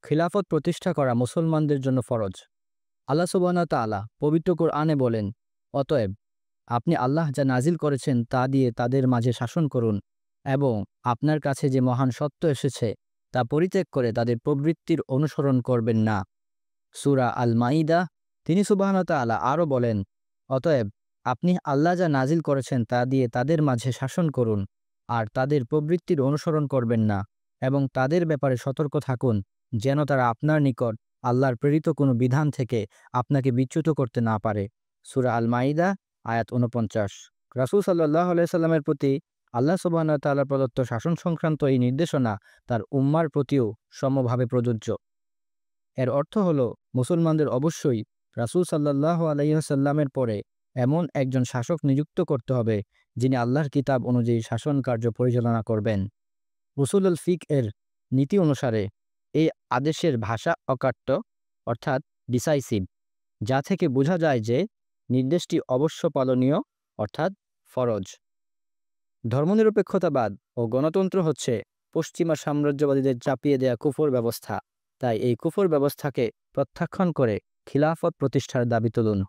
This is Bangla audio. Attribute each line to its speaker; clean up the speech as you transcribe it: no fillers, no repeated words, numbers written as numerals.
Speaker 1: খিলাফত প্রতিষ্ঠা করা মুসলমানদের জন্য ফরজ। আল্লাহ সুবহানাহু ওয়া তাআলা পবিত্র কোরআনে বলেন, অতএব আপনি আল্লাহ যা নাজিল করেছেন তা দিয়ে তাদের মাঝে শাসন করুন এবং আপনার কাছে যে মহান সত্য এসেছে তা পরিত্যাগ করে তাদের প্রবৃত্তির অনুসরণ করবেন না। সূরা আল মাইদা। তিনি সুবহানাহু ওয়া তাআলা আরও বলেন, অতএব আপনি আল্লাহ যা নাজিল করেছেন তা দিয়ে তাদের মাঝে শাসন করুন আর তাদের প্রবৃত্তির অনুসরণ করবেন না এবং তাদের ব্যাপারে সতর্ক থাকুন যেন তারা আপনার নিকট আল্লাহর প্রেরিত কোনো বিধান থেকে আপনাকে বিচ্যুত করতে না পারে। সূরা আল মাইদা আয়াত ৪৯। রাসূল সাল্লাল্লাহু আলাইহি সাল্লামের প্রতি আল্লাহ সুবহানাহু ওয়া তাআলা প্রদত্ত শাসন সংক্রান্ত এই নির্দেশনা তার উম্মার প্রতিও সমভাবে প্রযোজ্য। এর অর্থ হলো মুসলমানদের অবশ্যই রাসূল সাল্লাল্লাহু আলাইহি ওয়াসাল্লামের পরে এমন একজন শাসক নিযুক্ত করতে হবে যিনি আল্লাহর কিতাব অনুযায়ী শাসন কার্য পরিচালনা করবেন। উসুলুল ফিক এর নীতি অনুসারে এই আদেশের ভাষা অকাট্য অর্থাৎ ডিসাইসিভ, যা থেকে বোঝা যায় যে নির্দেশটি অবশ্য পালনীয় অর্থাৎ ফরজ। ধর্মনিরপেক্ষতাবাদ ও গণতন্ত্র হচ্ছে পশ্চিমা সাম্রাজ্যবাদীদের চাপিয়ে দেয়া কুফর ব্যবস্থা। তাই এই কুফর ব্যবস্থাকে প্রত্যাখ্যান করে খিলাফত প্রতিষ্ঠার দাবি তুলুন।